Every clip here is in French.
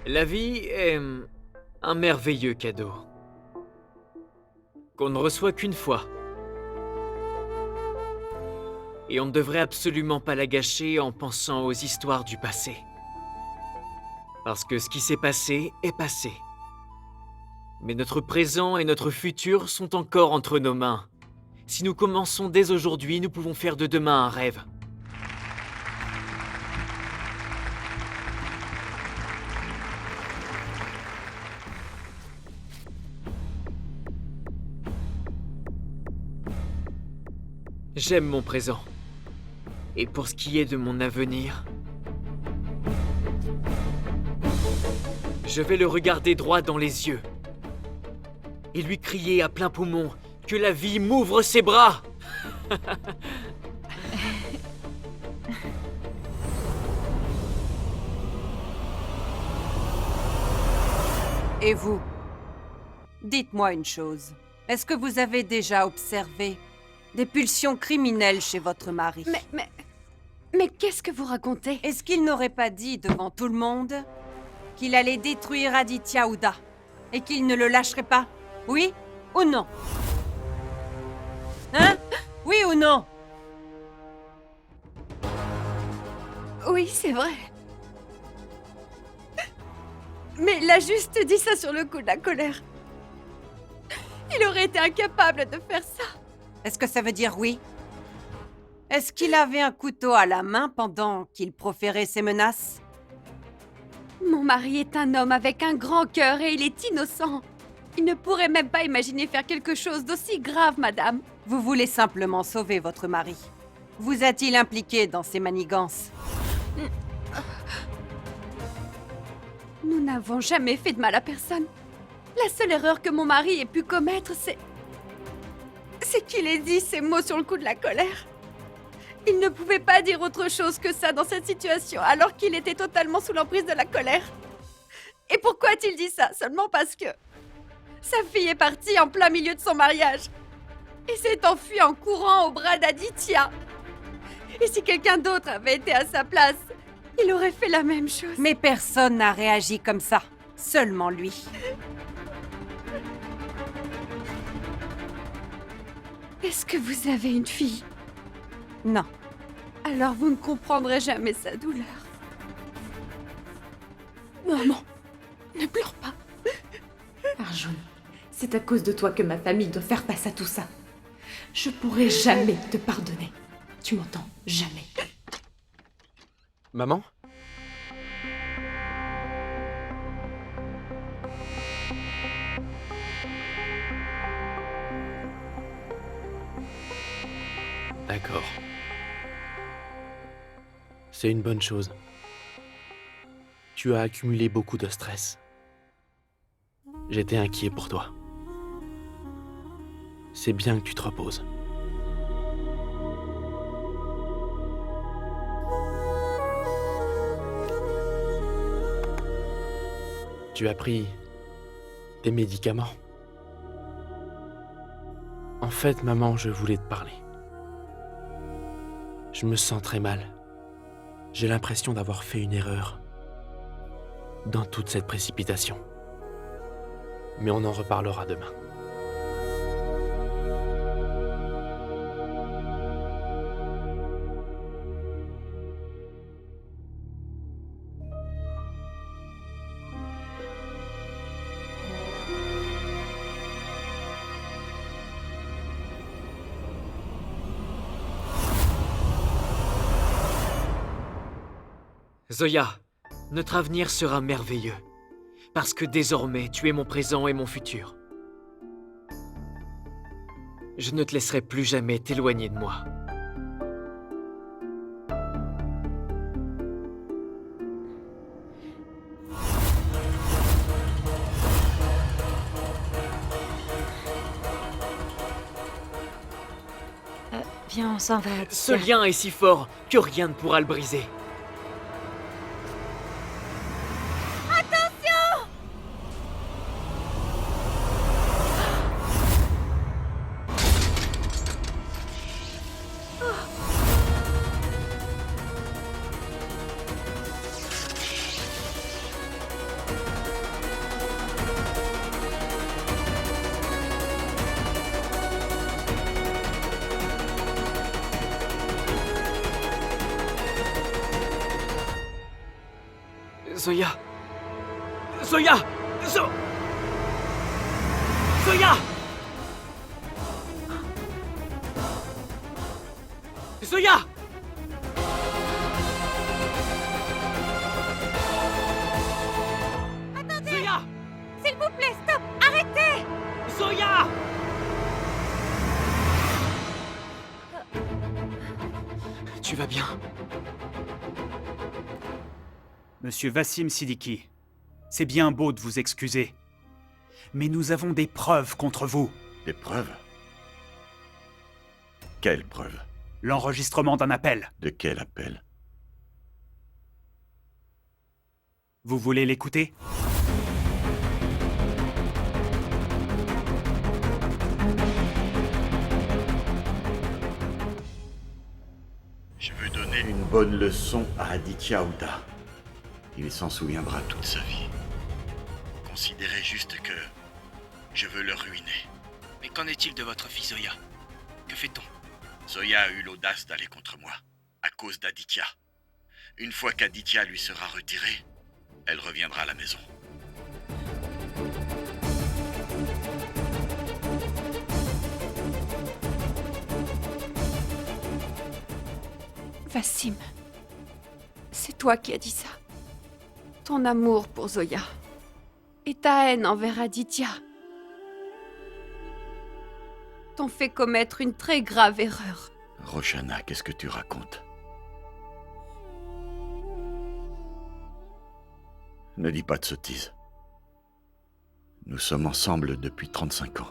La vie est un merveilleux cadeau qu'on ne reçoit qu'une fois. Et on ne devrait absolument pas la gâcher en pensant aux histoires du passé. Parce que ce qui s'est passé est passé. Mais notre présent et notre futur sont encore entre nos mains. Si nous commençons dès aujourd'hui, nous pouvons faire de demain un rêve. J'aime mon présent. Et pour ce qui est de mon avenir, je vais le regarder droit dans les yeux et lui crier à plein poumon que la vie m'ouvre ses bras. Et vous? Dites-moi une chose. Est-ce que vous avez déjà observé des pulsions criminelles chez votre mari? Mais qu'est-ce que vous racontez? Est-ce qu'il n'aurait pas dit devant tout le monde qu'il allait détruire Aditya Ouda et qu'il ne le lâcherait pas? Oui ou non? Hein? Oui ou non? Oui, c'est vrai. Mais il a juste dit ça sur le coup de la colère. Il aurait été incapable de faire ça. Est-ce que ça veut dire oui? Est-ce qu'il avait un couteau à la main pendant qu'il proférait ses menaces? Mon mari est un homme avec un grand cœur et il est innocent. Il ne pourrait même pas imaginer faire quelque chose d'aussi grave, madame. Vous voulez simplement sauver votre mari. Vous a-t-il impliqué dans ces manigances? Nous n'avons jamais fait de mal à personne. La seule erreur que mon mari ait pu commettre, c'est qu'il ait dit ces mots sur le coup de la colère. Il ne pouvait pas dire autre chose que ça dans cette situation, alors qu'il était totalement sous l'emprise de la colère. Et pourquoi a-t-il dit ça? Seulement parce que sa fille est partie en plein milieu de son mariage et s'est enfuie en courant au bras d'Aditya. Et si quelqu'un d'autre avait été à sa place, il aurait fait la même chose. Mais personne n'a réagi comme ça. Seulement lui. Est-ce que vous avez une fille? Non. Alors vous ne comprendrez jamais sa douleur. Maman, ne pleure pas. Arjun, c'est à cause de toi que ma famille doit faire face à tout ça. Je pourrai jamais te pardonner. Tu m'entends? Jamais. Maman? D'accord. C'est une bonne chose. Tu as accumulé beaucoup de stress. J'étais inquiet pour toi. C'est bien que tu te reposes. Tu as pris des médicaments. En fait, maman, je voulais te parler. Je me sens très mal. J'ai l'impression d'avoir fait une erreur dans toute cette précipitation. Mais on en reparlera demain. Zoya, notre avenir sera merveilleux. Parce que désormais, tu es mon présent et mon futur. Je ne te laisserai plus jamais t'éloigner de moi. Viens, on s'en va. Ce Aditya. lien est si fort que rien ne pourra le briser. Zoya! Zoya! Zoya! Zoya! Attendez! Zoya! S'il vous plaît, stop! Arrêtez! Zoya! Tu vas bien? Monsieur Wassim Siddiqui, c'est bien beau de vous excuser. Mais nous avons des preuves contre vous. Des preuves? Quelles preuves? L'enregistrement d'un appel. De quel appel? Vous voulez l'écouter? Je veux donner une bonne leçon à Aditya Ouda. Il s'en souviendra toute sa vie. Considérez juste que je veux le ruiner. Mais qu'en est-il de votre fille Zoya? Que fait-on? Zoya a eu l'audace d'aller contre moi, à cause d'Aditya. Une fois qu'Aditya lui sera retiré, elle reviendra à la maison. Wassim, c'est toi qui as dit ça. Ton amour pour Zoya et ta haine envers Aditya t'ont fait commettre une très grave erreur. Roshana, qu'est-ce que tu racontes? Ne dis pas de sottises. Nous sommes ensemble depuis 35 ans.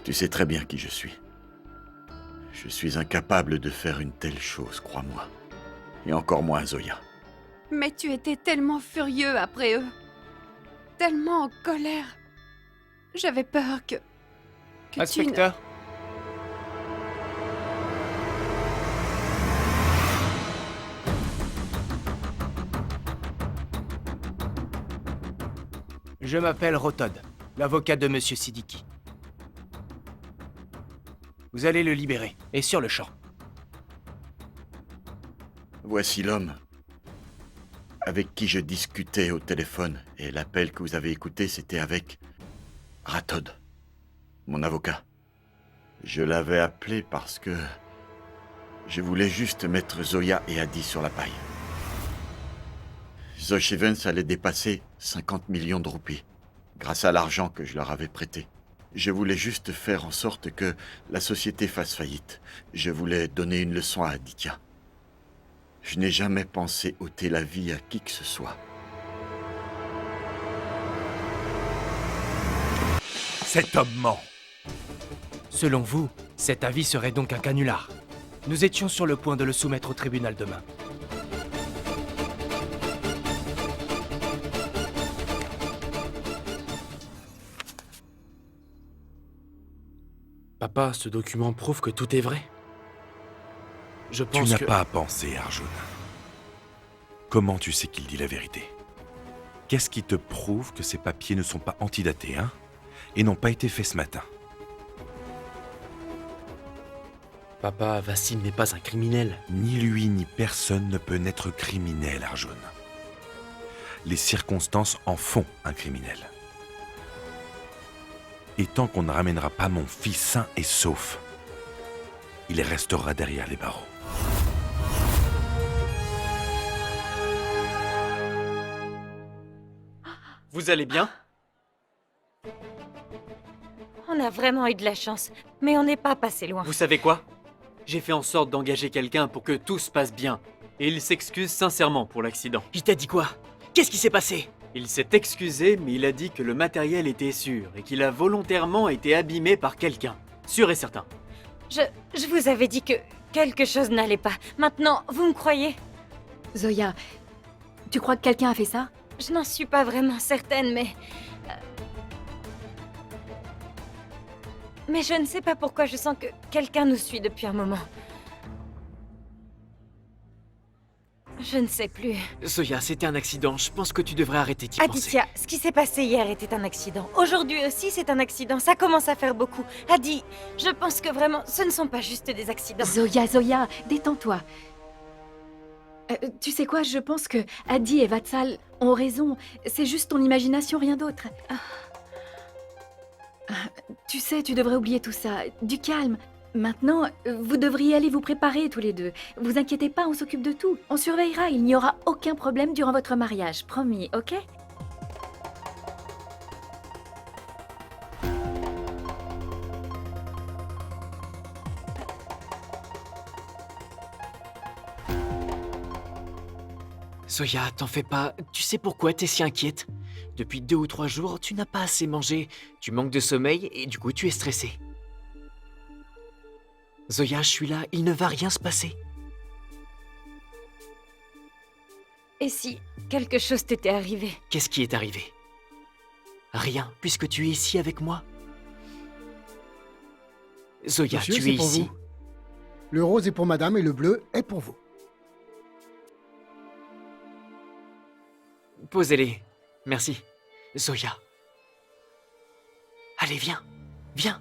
Tu sais très bien qui je suis. Je suis incapable de faire une telle chose, crois-moi. Et encore moins Zoya. Mais tu étais tellement furieux après eux. Tellement en colère. J'avais peur que tu ne... Inspecteur? Je m'appelle Rotod, l'avocat de Monsieur Siddiqui. Vous allez le libérer, et sur le champ. Voici l'homme avec qui je discutais au téléphone, et l'appel que vous avez écouté, c'était avec Ratod, mon avocat. Je l'avais appelé parce que je voulais juste mettre Zoya et Adi sur la paille. Zoshevens allait dépasser 50 millions de roupies, grâce à l'argent que je leur avais prêté. Je voulais juste faire en sorte que la société fasse faillite. Je voulais donner une leçon à Aditya. Je n'ai jamais pensé ôter la vie à qui que ce soit. Cet homme ment. Selon vous, cet avis serait donc un canular. Nous étions sur le point de le soumettre au tribunal demain. Papa, ce document prouve que tout est vrai. Je Tu pense n'as que... pas à penser, Arjun. Comment tu sais qu'il dit la vérité? Qu'est-ce qui te prouve que ces papiers ne sont pas antidatés, hein? Et n'ont pas été faits ce matin? Papa, Wassim n'est pas un criminel. Ni lui ni personne ne peut naître criminel, Arjun. Les circonstances en font un criminel. Et tant qu'on ne ramènera pas mon fils sain et sauf, il restera derrière les barreaux. Vous allez bien? On a vraiment eu de la chance, mais on n'est pas passé loin. Vous savez quoi? J'ai fait en sorte d'engager quelqu'un pour que tout se passe bien. Et il s'excuse sincèrement pour l'accident. Il t'a dit quoi? Qu'est-ce qui s'est passé? Il s'est excusé, mais il a dit que le matériel était sûr et qu'il a volontairement été abîmé par quelqu'un. Sûr et certain. Je vous avais dit que quelque chose n'allait pas. Maintenant, vous me croyez? Zoya, tu crois que quelqu'un a fait ça? Je n'en suis pas vraiment certaine, mais... Mais je ne sais pas pourquoi je sens que quelqu'un nous suit depuis un moment. Je ne sais plus. Zoya, c'était un accident. Je pense que tu devrais arrêter d'y penser. Aditya, ce qui s'est passé hier était un accident. Aujourd'hui aussi, c'est un accident. Ça commence à faire beaucoup. Adi, je pense que vraiment, ce ne sont pas juste des accidents. Zoya, détends-toi. Tu sais quoi, je pense que Adi et Vatsal ont raison. C'est juste ton imagination, rien d'autre. Tu sais, tu devrais oublier tout ça. Du calme. Maintenant, vous devriez aller vous préparer tous les deux. Vous inquiétez pas, on s'occupe de tout. On surveillera, il n'y aura aucun problème durant votre mariage, promis, ok? Zoya, t'en fais pas. Tu sais pourquoi t'es si inquiète? Depuis 2 ou 3 jours, tu n'as pas assez mangé. Tu manques de sommeil et du coup, tu es stressée. Zoya, je suis là, il ne va rien se passer. Et si quelque chose t'était arrivé? Qu'est-ce qui est arrivé? Rien, puisque tu es ici avec moi. Zoya, Monsieur, tu c'est es pour ici. vous. Le rose est pour madame et le bleu est pour vous. Posez-les. Merci. Zoya. Allez, viens. Viens.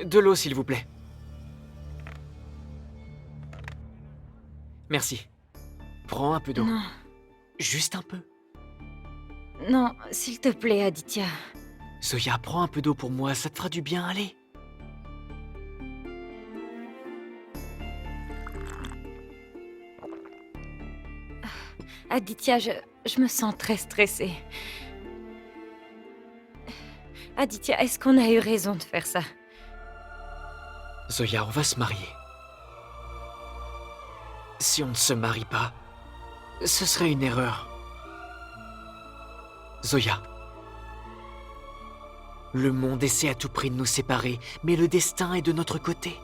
De l'eau, s'il vous plaît. Merci. Prends un peu d'eau. Non. Juste un peu. Non, s'il te plaît, Aditya. Zoya, prends un peu d'eau pour moi, ça te fera du bien, allez. Aditya, je me sens très stressée. Aditya, est-ce qu'on a eu raison de faire ça? Zoya, on va se marier. Si on ne se marie pas, ce serait une erreur. Zoya. Le monde essaie à tout prix de nous séparer, mais le destin est de notre côté.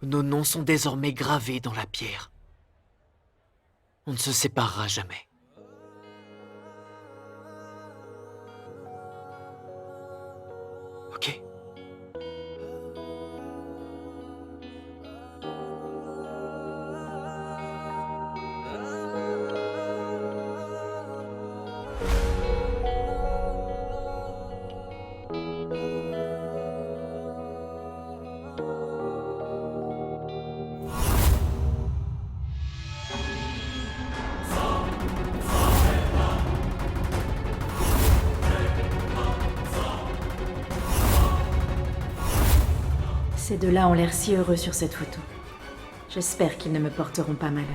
Nos noms sont désormais gravés dans la pierre. On ne se séparera jamais. Ok? Ces deux-là ont l'air si heureux sur cette photo. J'espère qu'ils ne me porteront pas malheur.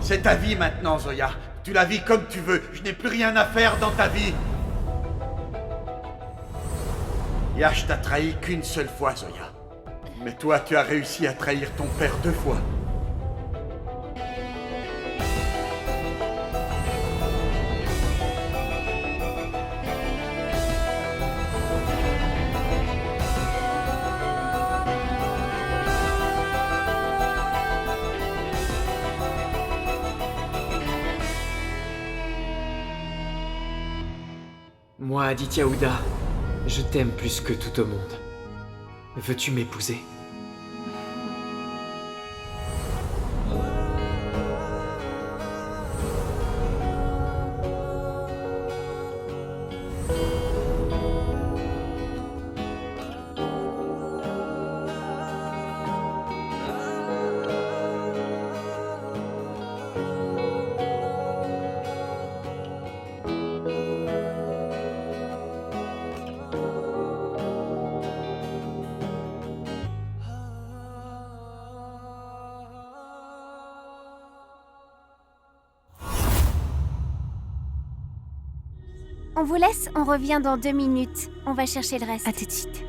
C'est ta vie maintenant, Zoya. Tu la vis comme tu veux. Je n'ai plus rien à faire dans ta vie. Yash t'a trahi qu'une seule fois, Zoya. Mais toi, tu as réussi à trahir ton père 2 fois. Moi, Aditya Ouda, je t'aime plus que tout au monde. Veux-tu m'épouser? On vous laisse, on revient dans 2 minutes. On va chercher le reste. À tout de suite.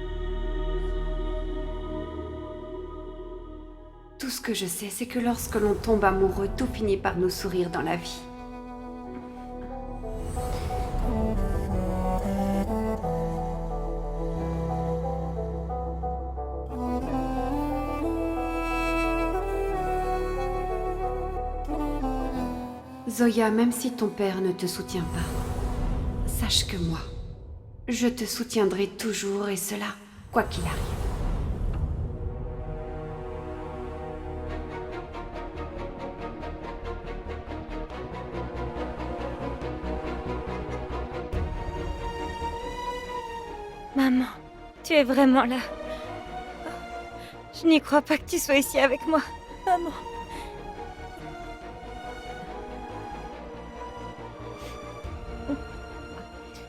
Tout ce que je sais, c'est que lorsque l'on tombe amoureux, tout finit par nous sourire dans la vie. Zoya, même si ton père ne te soutient pas, sache que moi, je te soutiendrai toujours et cela, quoi qu'il arrive. Maman, tu es vraiment là. Je n'y crois pas que tu sois ici avec moi. Maman.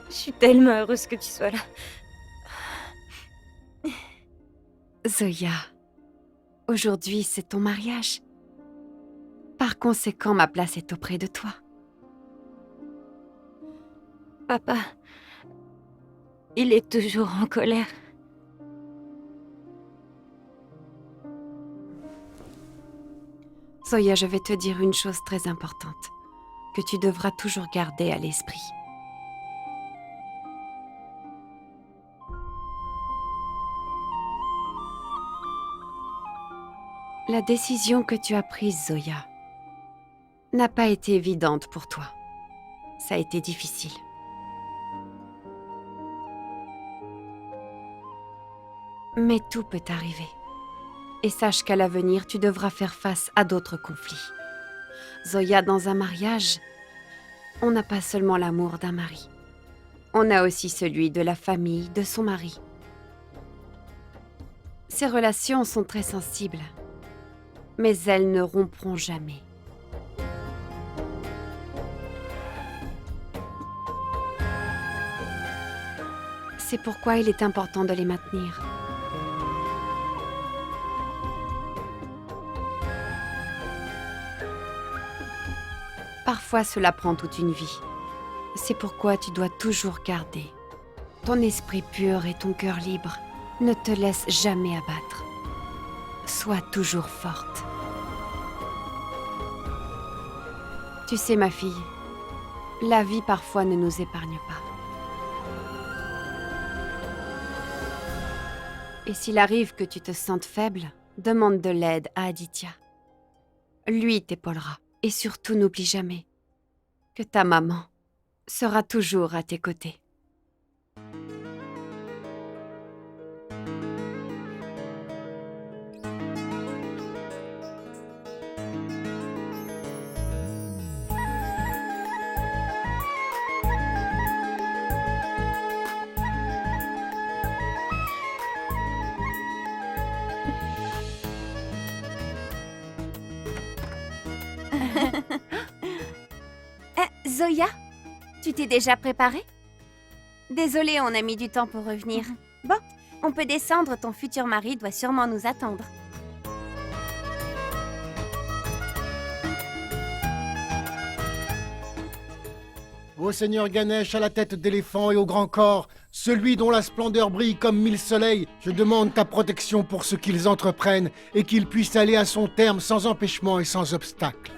Je suis tellement heureuse que tu sois là. Zoya, aujourd'hui c'est ton mariage. Par conséquent, ma place est auprès de toi. Papa, il est toujours en colère. Zoya, je vais te dire une chose très importante, que tu devras toujours garder à l'esprit. La décision que tu as prise, Zoya, n'a pas été évidente pour toi. Ça a été difficile. Mais tout peut arriver. Et sache qu'à l'avenir, tu devras faire face à d'autres conflits. Zoya, dans un mariage, on n'a pas seulement l'amour d'un mari. On a aussi celui de la famille de son mari. Ces relations sont très sensibles, mais elles ne rompront jamais. C'est pourquoi il est important de les maintenir. Parfois, cela prend toute une vie. C'est pourquoi tu dois toujours garder ton esprit pur et ton cœur libre. Ne te laisse jamais abattre. Sois toujours forte. Tu sais, ma fille, la vie parfois ne nous épargne pas. Et s'il arrive que tu te sentes faible, demande de l'aide à Aditya. Lui t'épaulera. Et surtout, n'oublie jamais que ta maman sera toujours à tes côtés. Zoya, tu t'es déjà préparée? Désolée, on a mis du temps pour revenir. Bon, on peut descendre, ton futur mari doit sûrement nous attendre. Ô Seigneur Ganesh à la tête d'éléphant et au grand corps, celui dont la splendeur brille comme 1000 soleils, je demande ta protection pour ce qu'ils entreprennent et qu'ils puissent aller à son terme sans empêchement et sans obstacle.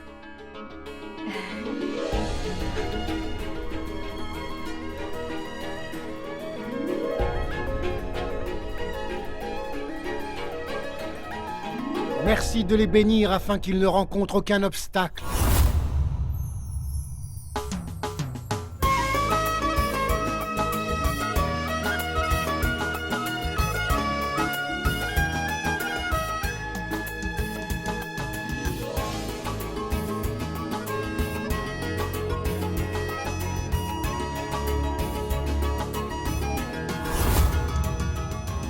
Merci de les bénir afin qu'ils ne rencontrent aucun obstacle.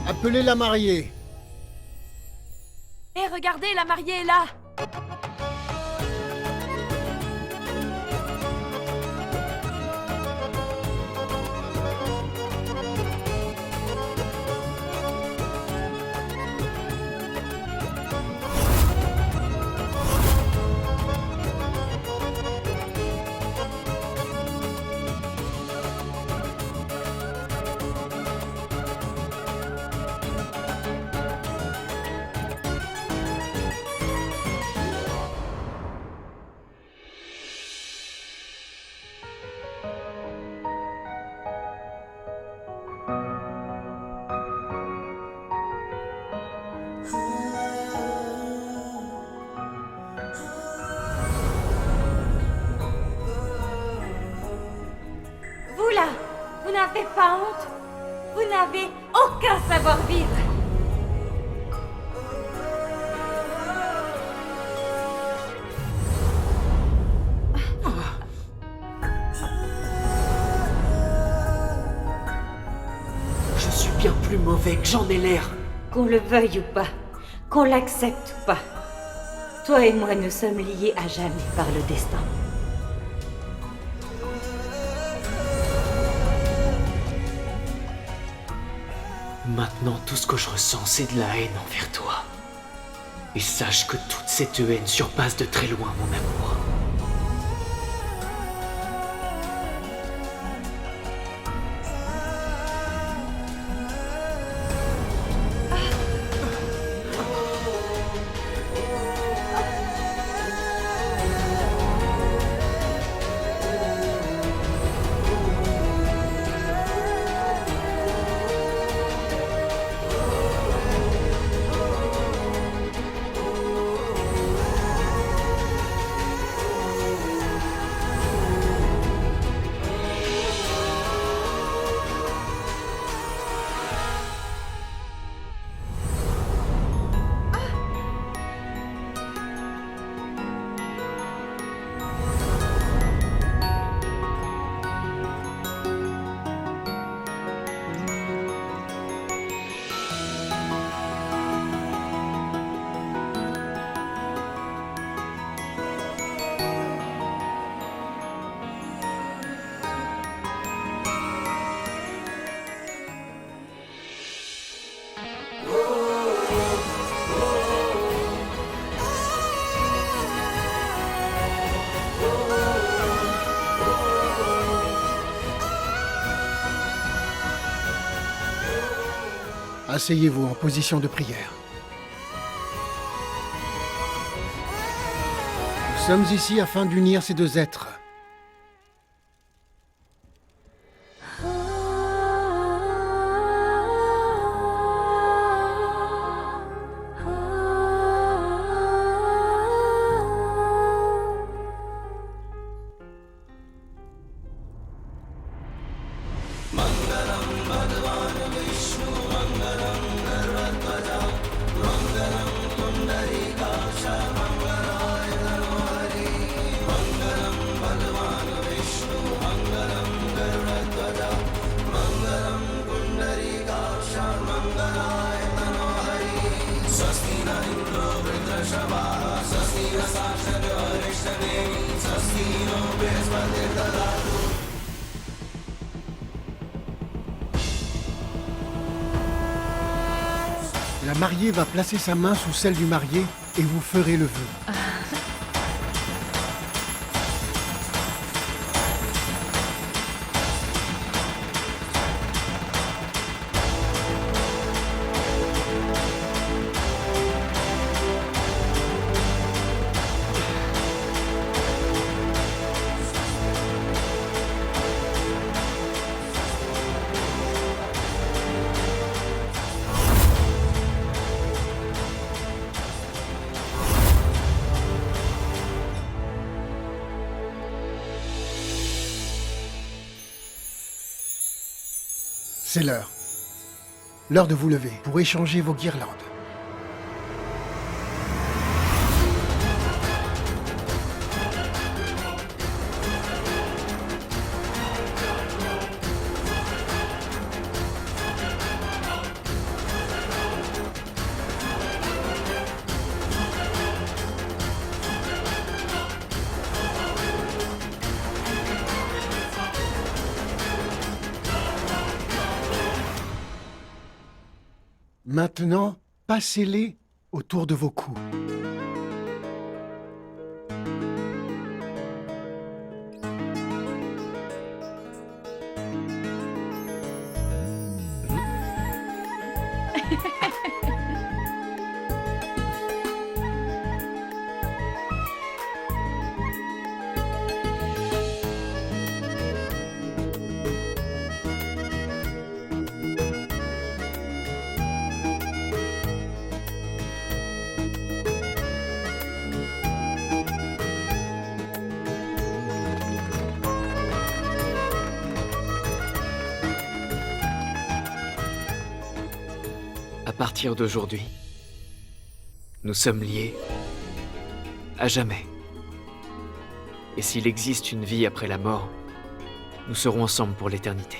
Appelez la mariée. Hé, regardez, la mariée est là! pas honte? Vous n'avez aucun savoir-vivre. Je suis bien plus mauvais que j'en ai l'air. Qu'on le veuille ou pas, qu'on l'accepte ou pas, toi et moi nous sommes liés à jamais par le destin. Maintenant, tout ce que je ressens, c'est de la haine envers toi. Et sache que toute cette haine surpasse de très loin mon amour. Asseyez-vous en position de prière. Nous sommes ici afin d'unir ces deux êtres. La mariée va placer sa main sous celle du marié et vous ferez le vœu. C'est l'heure. L'heure de vous lever pour échanger vos guirlandes. Maintenant, passez-les autour de vos cous. partir d'aujourd'hui, nous sommes liés à jamais. Et s'il existe une vie après la mort, nous serons ensemble pour l'éternité.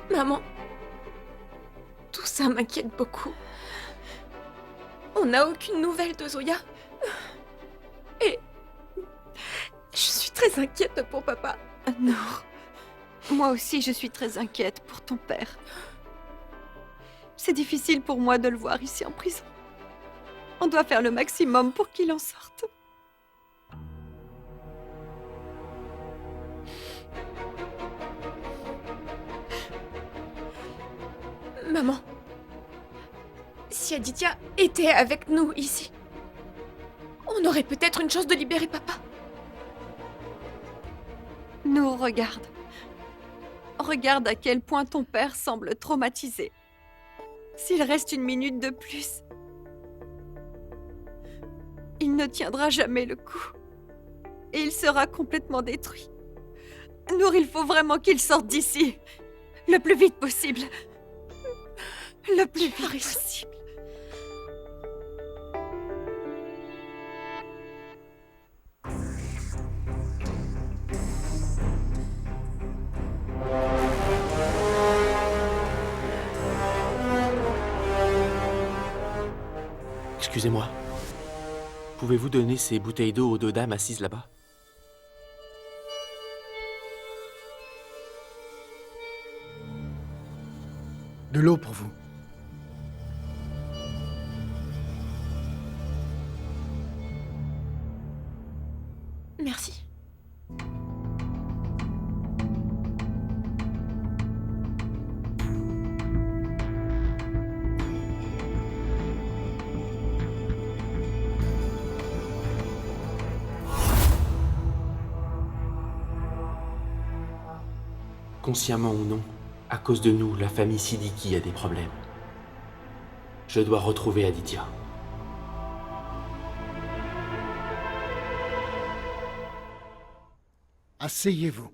Maman, tout ça m'inquiète beaucoup. On n'a aucune nouvelle de Zoya. Et je suis très inquiète pour papa. Nour, moi aussi je suis très inquiète pour ton père. C'est difficile pour moi de le voir ici en prison. On doit faire le maximum pour qu'il en sorte. Maman, si Aditya était avec nous ici, on aurait peut-être une chance de libérer papa. Nour, regarde. Regarde à quel point ton père semble traumatisé. S'il reste une minute de plus, il ne tiendra jamais le coup. Et il sera complètement détruit. Nour, il faut vraiment qu'il sorte d'ici. Le plus vite possible. Le plus vite possible. Excusez-moi. Pouvez-vous donner ces bouteilles d'eau aux deux dames assises là-bas? De l'eau pour vous. Merci. Consciemment ou non, à cause de nous, la famille Siddiqui a des problèmes. Je dois retrouver Aditya. Asseyez-vous.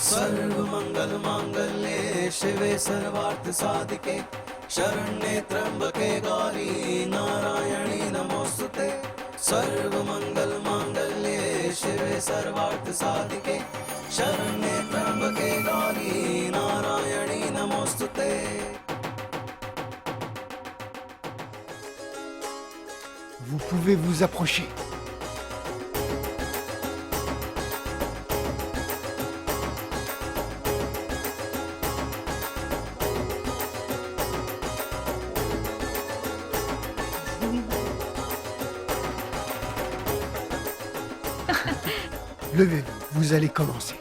सर्वमंगल मांगल्ये शिवे सर्वार्थ साधिके शरण्ये त्र्यंबके गौरी नारायणी नमोस्तुते सर्वमंगल मांगल्ये शिवे सर्वार्थ साधिके शरण्ये त्र्यंबके गौरी नारायणी नमोस्तुते। Vous pouvez vous approcher. Levez-vous, vous allez commencer.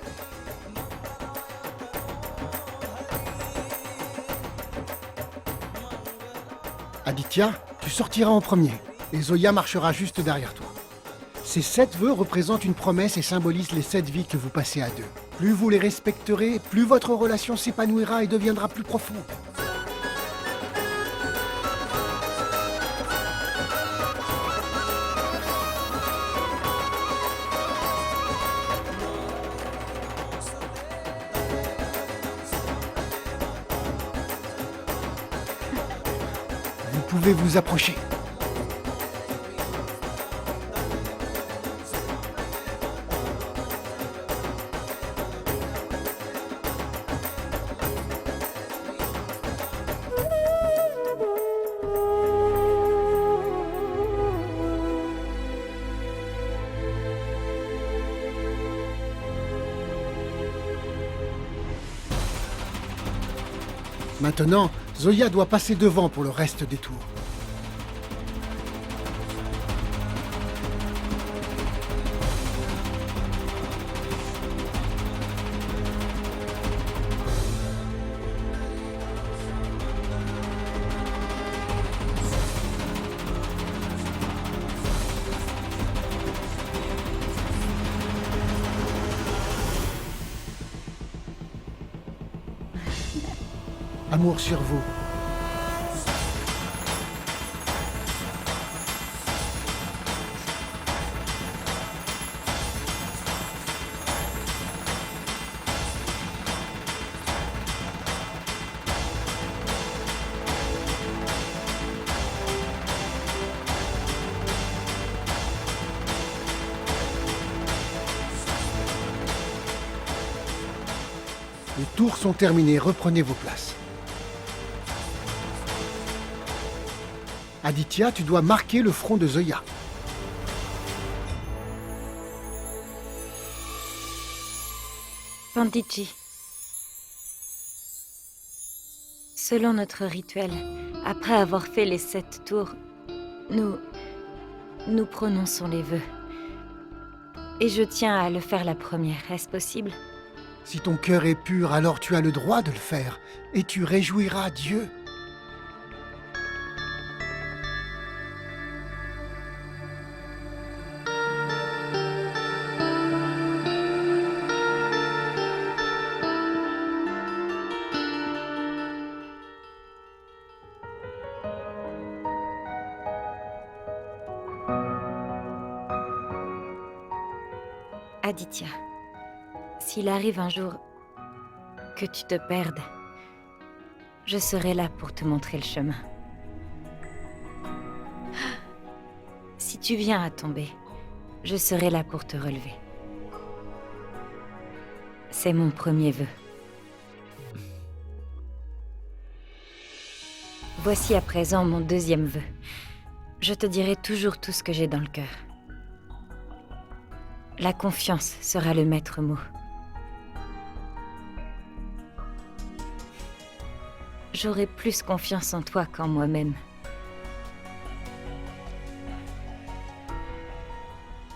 Aditya, tu sortiras en premier, et Zoya marchera juste derrière toi. Ces 7 vœux représentent une promesse et symbolisent les 7 vies que vous passez à deux. Plus vous les respecterez, plus votre relation s'épanouira et deviendra plus profonde. Vous pouvez vous approcher. Maintenant, Zoya doit passer devant pour le reste des tours. Amour sur vous. Les tours sont terminées, reprenez vos places. Aditya, tu dois marquer le front de Zoya. Panditji. Selon notre rituel, après avoir fait les 7 tours, nous prononçons les vœux. Et je tiens à le faire la première, est-ce possible? Si ton cœur est pur, alors tu as le droit de le faire, et tu réjouiras Dieu. Aditya, s'il arrive un jour que tu te perdes, je serai là pour te montrer le chemin. Si tu viens à tomber, je serai là pour te relever. C'est mon premier vœu. Voici à présent mon deuxième vœu. Je te dirai toujours tout ce que j'ai dans le cœur. La confiance sera le maître mot. J'aurai plus confiance en toi qu'en moi-même.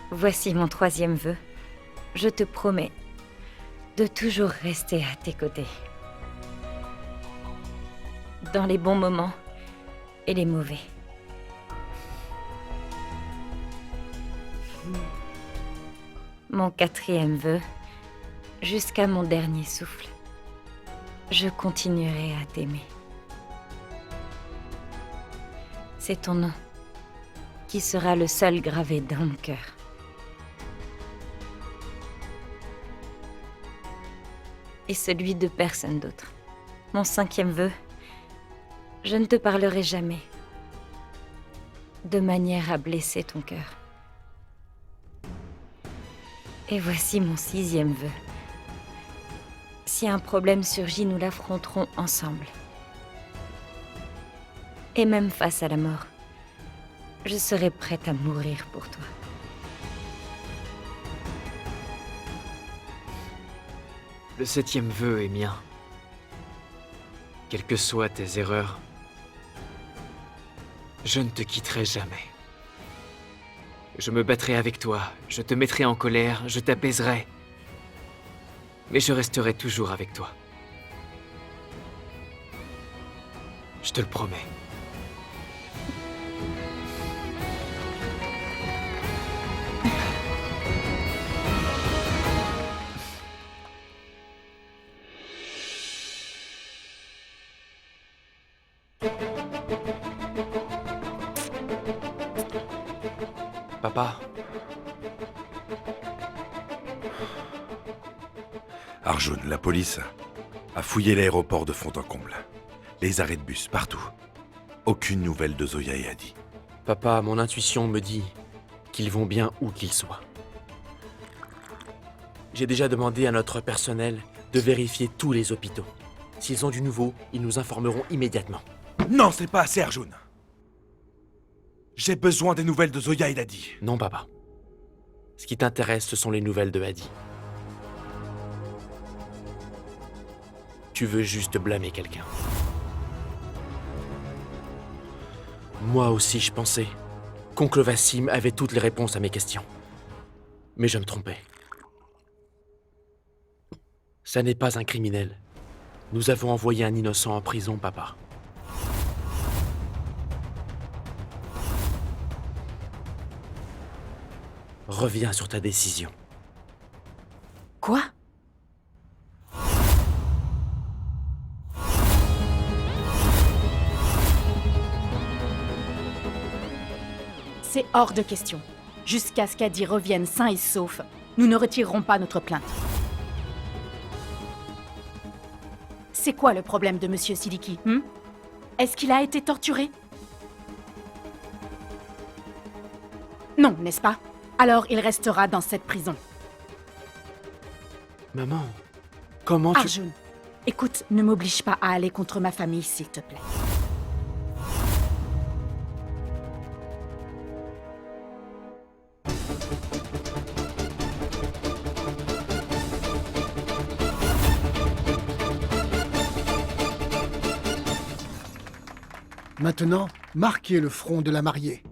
Voici mon troisième vœu. Je te promets de toujours rester à tes côtés. Dans les bons moments et les mauvais. Mon quatrième vœu, jusqu'à mon dernier souffle, je continuerai à t'aimer. C'est ton nom qui sera le seul gravé dans mon cœur. Et celui de personne d'autre. Mon cinquième vœu, je ne te parlerai jamais, de manière à blesser ton cœur. Et voici mon sixième vœu. Si un problème surgit, nous l'affronterons ensemble. Et même face à la mort, je serai prête à mourir pour toi. Le septième vœu est mien. Quelles que soient tes erreurs, je ne te quitterai jamais. Je me battrai avec toi, je te mettrai en colère, je t'apaiserai. Mais je resterai toujours avec toi. Je te le promets. Papa. Arjun, la police a fouillé l'aéroport de fond en comble. Les arrêts de bus, partout. Aucune nouvelle de Zoya et Adi. Papa, mon intuition me dit qu'ils vont bien où qu'ils soient. J'ai déjà demandé à notre personnel de vérifier tous les hôpitaux. S'ils ont du nouveau, ils nous informeront immédiatement. Non, c'est pas assez, Arjun. J'ai besoin des nouvelles de Zoya et d'Adi. Non, papa. Ce qui t'intéresse, ce sont les nouvelles de Adi. Tu veux juste blâmer quelqu'un. Moi aussi, je pensais qu'oncle Vassim avait toutes les réponses à mes questions. Mais je me trompais. Ça n'est pas un criminel. Nous avons envoyé un innocent en prison, papa. Reviens sur ta décision. Quoi? C'est hors de question. Jusqu'à ce qu'Adi revienne sain et sauf, nous ne retirerons pas notre plainte. C'est quoi le problème de Monsieur Siddiqui, Est-ce qu'il a été torturé? Non, n'est-ce pas? Alors il restera dans cette prison. Maman, comment tu... Arjun, écoute, ne m'oblige pas à aller contre ma famille, s'il te plaît. Maintenant, marquez le front de la mariée.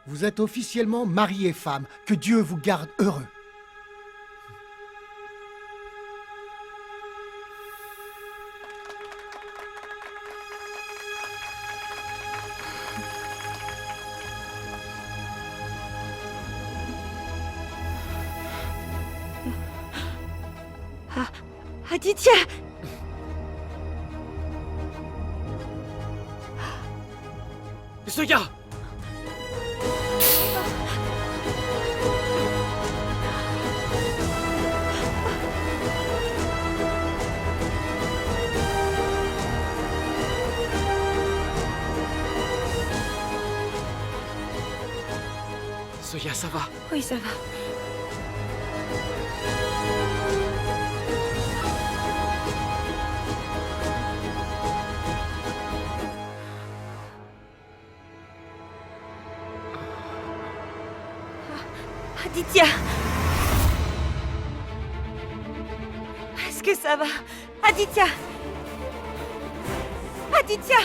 Vous êtes officiellement mari et femme. Que Dieu vous garde heureux. Aditya! Zoya! Zoya, ça va? Oui, ça va. Aditya! Est-ce que ça va? Aditya! Aditya!